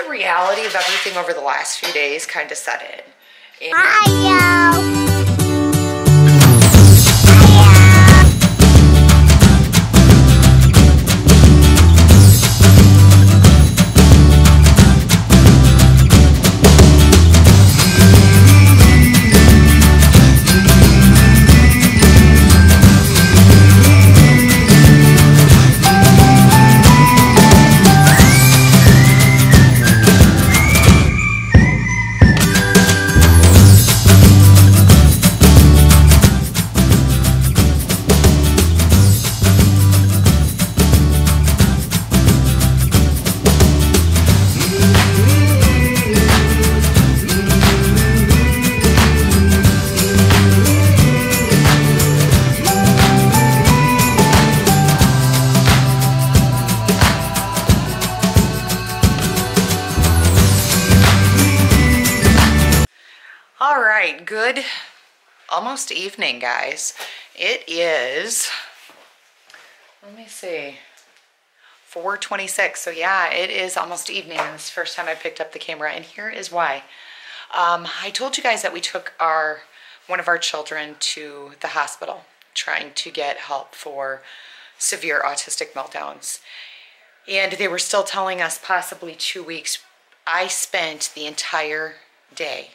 the reality of everything over the last few days kind of set in. All right, good almost evening, guys. It is, let me see, 4:26. So yeah, it is almost evening, and this is the first time I picked up the camera, and here is why. I told you guys that we took one of our children to the hospital trying to get help for severe autistic meltdowns, and they were still telling us possibly 2 weeks. I spent the entire day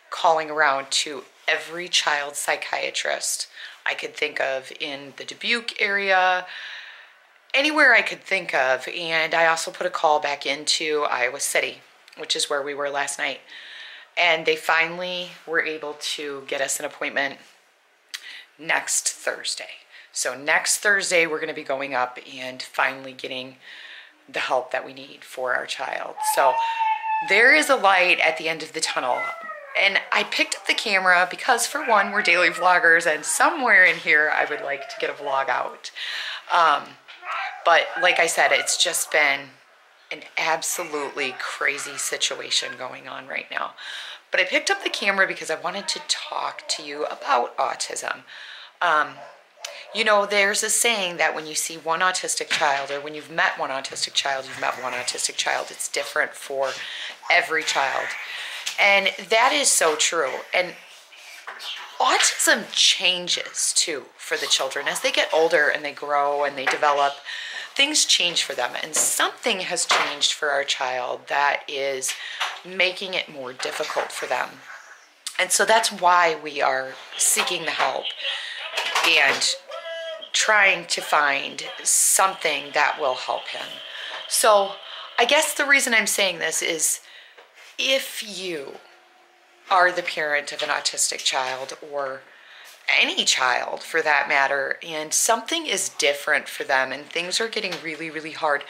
calling around to every child psychiatrist I could think of in the Dubuque area, anywhere I could think of. And I also put a call back into Iowa City, which is where we were last night. And they finally were able to get us an appointment next Thursday. So next Thursday, we're going to be going up and finally getting the help that we need for our child. So there is a light at the end of the tunnel. And I picked up the camera because, for one, we're daily vloggers, and somewhere in here I would like to get a vlog out. But like I said, it's just been an absolutely crazy situation going on right now. But I picked up the camera because I wanted to talk to you about autism. You know, there's a saying that when you see one autistic child, or when you've met one autistic child, you've met one autistic child. It's different for every child. And that is so true. And autism changes too for the children. As they get older and they grow and they develop, things change for them. And something has changed for our child that is making it more difficult for them. And so that's why we are seeking the help and trying to find something that will help him. So I guess the reason I'm saying this is, if you are the parent of an autistic child, or any child for that matter, and something is different for them and things are getting really, really hard,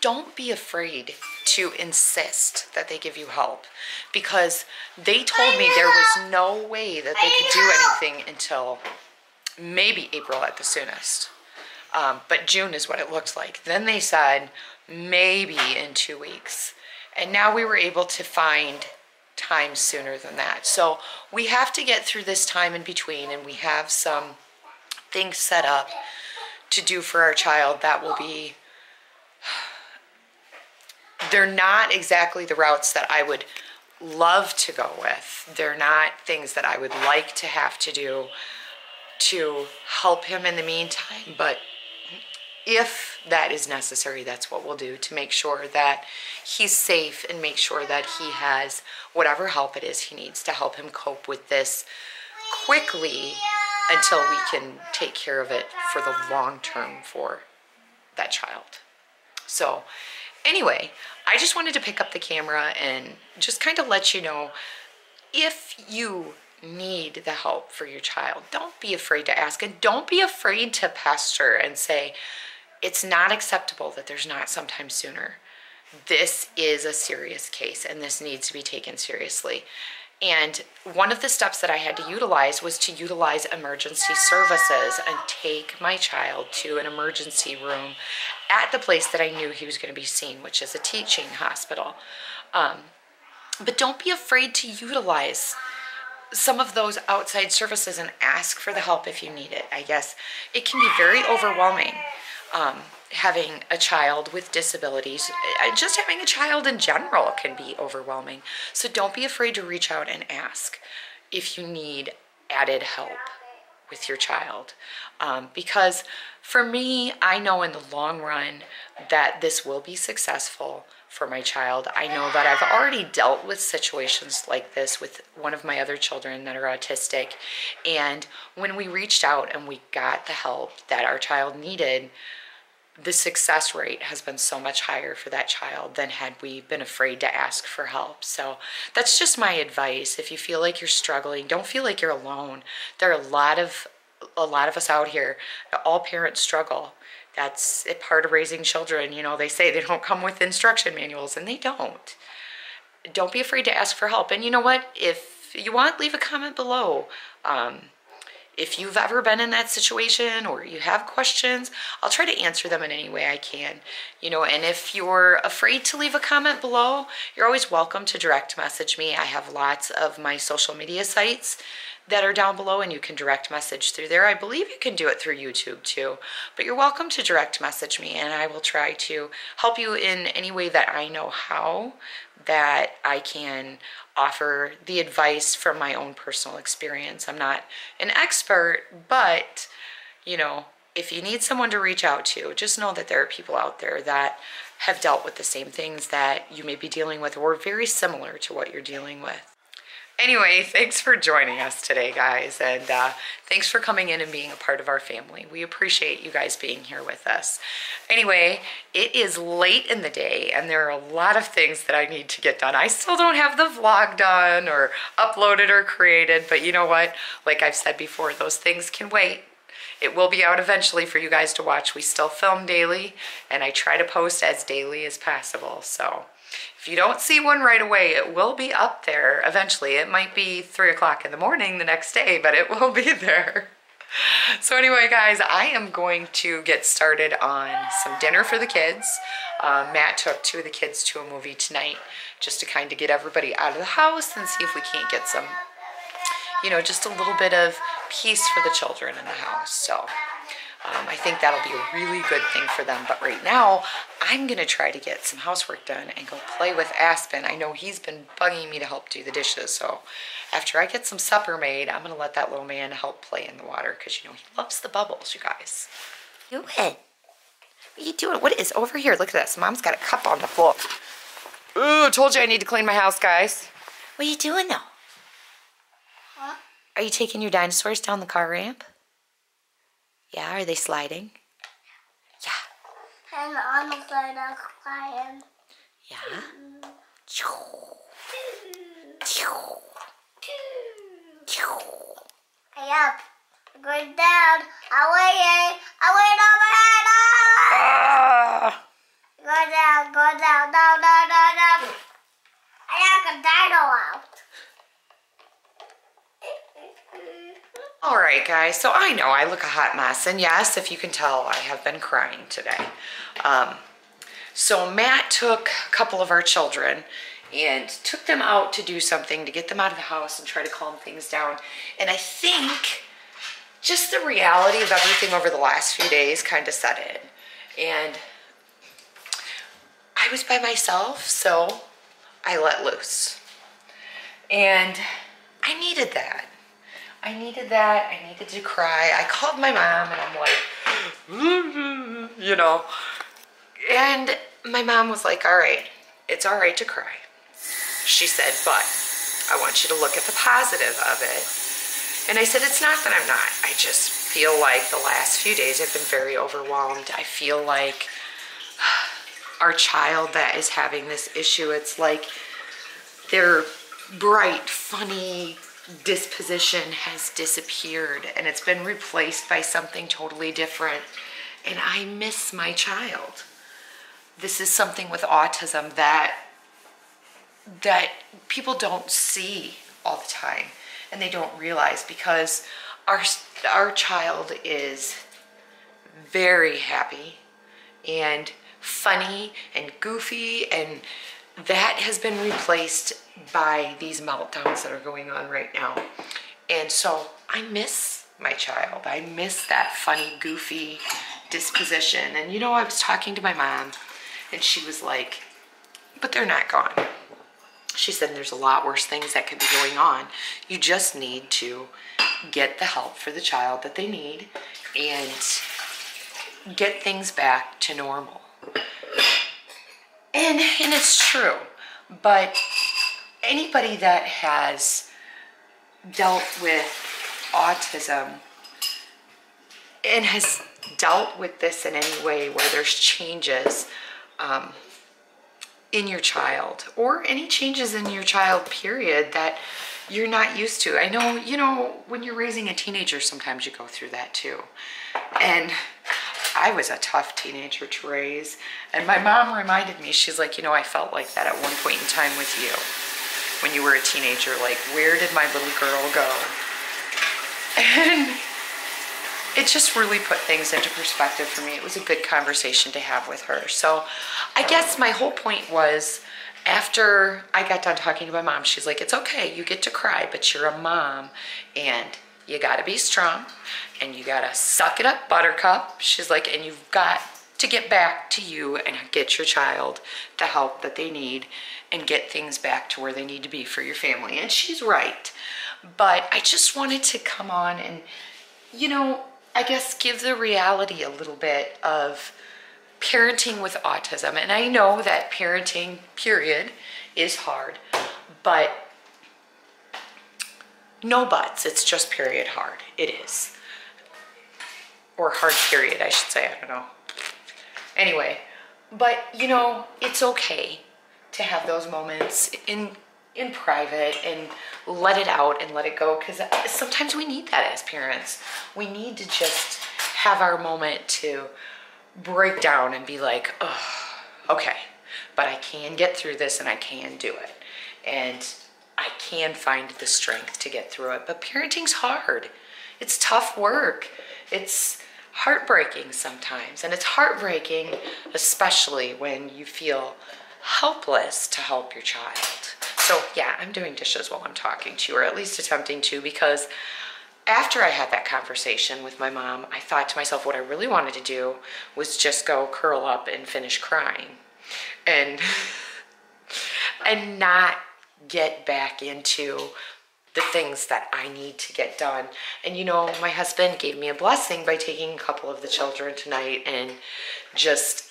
don't be afraid to insist that they give you help, because they told me there was no way that they could do anything until maybe April at the soonest. But June is what it looked like. Then they said maybe in 2 weeks. And now we were able to find time sooner than that. So we have to get through this time in between, and we have some things set up to do for our child that will be, they're not exactly the routes that I would love to go with. They're not things that I would like to have to do to help him in the meantime, but if that is necessary, that's what we'll do to make sure that he's safe and make sure that he has whatever help it is he needs to help him cope with this quickly until we can take care of it for the long term for that child. So anyway, I just wanted to pick up the camera and just kind of let you know, if you need the help for your child, don't be afraid to ask, and don't be afraid to pester and say, it's not acceptable that there's not sometime sooner. This is a serious case and this needs to be taken seriously. And one of the steps that I had to utilize was to utilize emergency services and take my child to an emergency room at the place that I knew he was going to be seen, which is a teaching hospital. But don't be afraid to utilize some of those outside services and ask for the help if you need it. I guess it can be very overwhelming. having a child with disabilities, just having a child in general can be overwhelming. So don't be afraid to reach out and ask if you need added help with your child. Because for me, I know in the long run that this will be successful for my child. I know that I've already dealt with situations like this with one of my other children that are autistic. And when we reached out and we got the help that our child needed, the success rate has been so much higher for that child than had we been afraid to ask for help. So that's just my advice. If you feel like you're struggling, don't feel like you're alone. There are a lot of us out here. All parents struggle. That's a part of raising children. You know, they say they don't come with instruction manuals, and they don't. Don't be afraid to ask for help. And you know what? If you want, leave a comment below. If you've ever been in that situation or you have questions, I'll try to answer them in any way I can. You know, and if you're afraid to leave a comment below, you're always welcome to direct message me. I have lots of my social media sites that are down below, and you can direct message through there. I believe you can do it through YouTube too, but you're welcome to direct message me, and I will try to help you in any way that I know how, that I can offer the advice from my own personal experience. I'm not an expert, but you know, if you need someone to reach out to, just know that there are people out there that have dealt with the same things that you may be dealing with, or very similar to what you're dealing with. Anyway, thanks for joining us today, guys, and thanks for coming in and being a part of our family. We appreciate you guys being here with us. Anyway, it is late in the day, and there are a lot of things that I need to get done. I still don't have the vlog done or uploaded or created, but you know what? Like I've said before, those things can wait. It will be out eventually for you guys to watch. We still film daily, and I try to post as daily as possible, so if you don't see one right away, it will be up there eventually. It might be 3 o'clock in the morning the next day, but it will be there. So anyway, guys, I am going to get started on some dinner for the kids. Matt took 2 of the kids to a movie tonight just to kind of get everybody out of the house and see if we can't get some, you know, just a little bit of peace for the children in the house. So I think that'll be a really good thing for them. But right now, I'm going to try to get some housework done and go play with Aspen. I know he's been bugging me to help do the dishes. So after I get some supper made, I'm going to let that little man help play in the water because, you know, he loves the bubbles, you guys. Do it. What are you doing? What is over here? Look at this. Mom's got a cup on the floor. Ooh, told you I need to clean my house, guys. What are you doing, though? Huh? Are you taking your dinosaurs down the car ramp? Yeah, are they sliding? Yeah. And on the side of sliding. Yeah. Hey up. I'm going down. I'm waiting. I'm waiting on my head. Go down, down, down. I got a dino out. All right, guys, so I know I look a hot mess, and yes, if you can tell, I have been crying today. So Matt took a couple of our children and took them out to do something to get them out of the house and try to calm things down. And I think just the reality of everything over the last few days kind of set in. And I was by myself, so I let loose. And I needed that. I needed to cry. I called my mom and I'm like, you know, and my mom was like, all right, it's all right to cry. She said, but I want you to look at the positive of it. And I said, it's not that I'm not. I just feel like the last few days I've been very overwhelmed. I feel like our child that is having this issue, it's like their bright, funny disposition has disappeared and it's been replaced by something totally different. And I miss my child. This is something with autism that people don't see all the time and they don't realize, because our child is very happy and funny and goofy, and that has been replaced by these meltdowns that are going on right now. And so I miss my child. I miss that funny, goofy, disposition. And you know, I was talking to my mom and she was like, but they're not gone. She said there's a lot worse things that could be going on. You just need to get the help for the child that they need and get things back to normal. And it's true, but anybody that has dealt with autism and has dealt with this in any way where there's changes in your child, or any changes in your child period that you're not used to. I know, you know, when you're raising a teenager, sometimes you go through that too. And I was a tough teenager to raise. And my mom reminded me, she's like, you know, I felt like that at one point in time with you when you were a teenager. Like, where did my little girl go? And it just really put things into perspective for me. It was a good conversation to have with her. So I guess my whole point was, after I got done talking to my mom, she's like, it's okay, you get to cry, but you're a mom and you gotta be strong and you gotta suck it up, buttercup. She's like, and you've got to get back to you and get your child the help that they need and get things back to where they need to be for your family. And she's right. But I just wanted to come on and, you know, I guess give the reality a little bit of parenting with autism. And I know that parenting, period, is hard, but no buts. It's just period hard. It is. Or hard period, I should say. I don't know. Anyway, but you know, it's okay to have those moments in private and let it out and let it go, because sometimes we need that as parents. We need to just have our moment to break down and be like, oh, okay, but I can get through this and I can do it. And I can find the strength to get through it. But parenting's hard. It's tough work. It's heartbreaking sometimes. And it's heartbreaking, especially when you feel helpless to help your child. So yeah, I'm doing dishes while I'm talking to you, or at least attempting to, because after I had that conversation with my mom, I thought to myself, what I really wanted to do was just go curl up and finish crying and not get back into the things that I need to get done. And you know, my husband gave me a blessing by taking a couple of the children tonight and just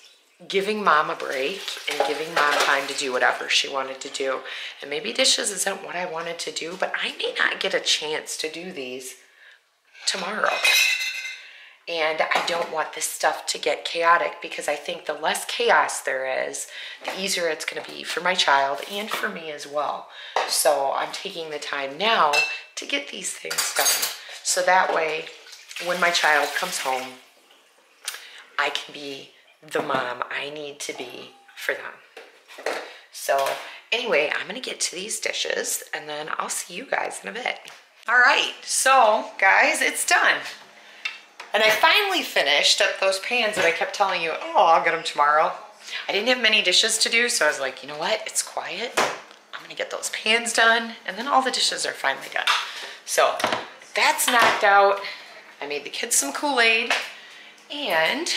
giving mom a break and giving mom time to do whatever she wanted to do. And maybe dishes isn't what I wanted to do, but I may not get a chance to do these tomorrow. And I don't want this stuff to get chaotic, because I think the less chaos there is, the easier it's going to be for my child and for me as well. So I'm taking the time now to get these things done, so that way when my child comes home, I can be the mom I need to be for them. So anyway, I'm going to get to these dishes and then I'll see you guys in a bit. All right, so guys, it's done. And I finally finished up those pans that I kept telling you, oh, I'll get them tomorrow. I didn't have many dishes to do, so I was like, you know what? It's quiet. I'm gonna get those pans done, and then all the dishes are finally done. So that's knocked out. I made the kids some Kool-Aid, and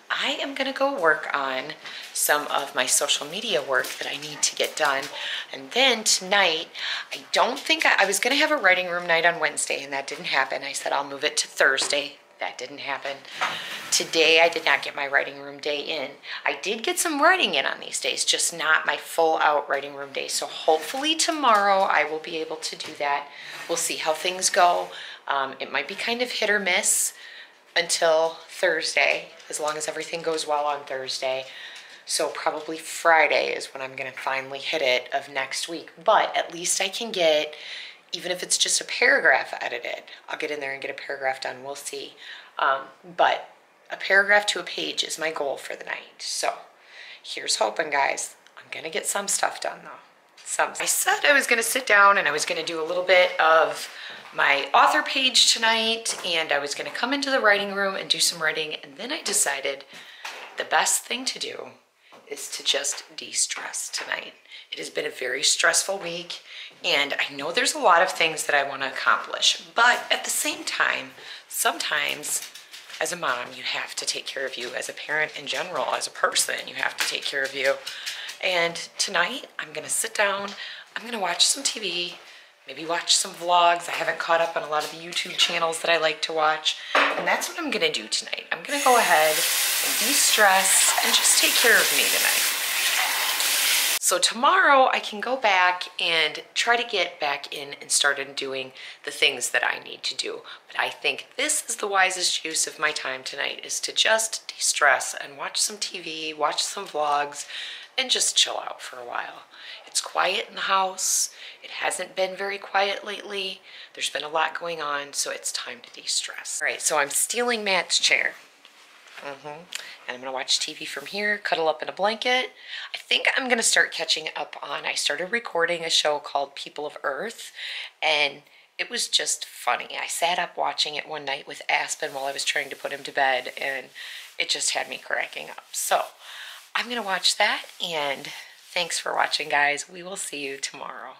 I am gonna go work on some of my social media work that I need to get done. And then tonight, I don't think I was gonna have a writing room night on Wednesday, and that didn't happen. I said I'll move it to Thursday. That didn't happen. Today, I did not get my writing room day in. I did get some writing in on these days, just not my full out writing room day. So hopefully tomorrow I will be able to do that. We'll see how things go. It might be kind of hit or miss until Thursday, as long as everything goes well on Thursday. So probably Friday is when I'm gonna finally hit it of next week. But at least I can get, even if it's just a paragraph edited, I'll get in there and get a paragraph done, we'll see. But a paragraph to a page is my goal for the night. So here's hoping, guys. I'm gonna get some stuff done though. I said I was gonna sit down and I was gonna do a little bit of my author page tonight, and I was gonna come into the writing room and do some writing, and then I decided the best thing to do is to just de-stress tonight. It has been a very stressful week, and I know there's a lot of things that I want to accomplish, but at the same time, sometimes as a mom, you have to take care of you. As a parent in general, as a person, you have to take care of you. And tonight, I'm gonna sit down, I'm gonna watch some TV, maybe watch some vlogs. I haven't caught up on a lot of the YouTube channels that I like to watch. And that's what I'm gonna do tonight. I'm gonna go ahead and de-stress and just take care of me tonight. So tomorrow I can go back and try to get back in and started doing the things that I need to do. But I think this is the wisest use of my time tonight, is to just de-stress and watch some TV, watch some vlogs, and just chill out for a while. It's quiet in the house. It hasn't been very quiet lately. There's been a lot going on, so it's time to de-stress. All right, so I'm stealing Matt's chair. And I'm gonna watch TV from here, cuddle up in a blanket. I think I'm gonna start catching up on, I started recording a show called People of Earth, and it was just funny. I sat up watching it one night with Aspen while I was trying to put him to bed, and it just had me cracking up. So I'm gonna watch that, and thanks for watching, guys. We will see you tomorrow.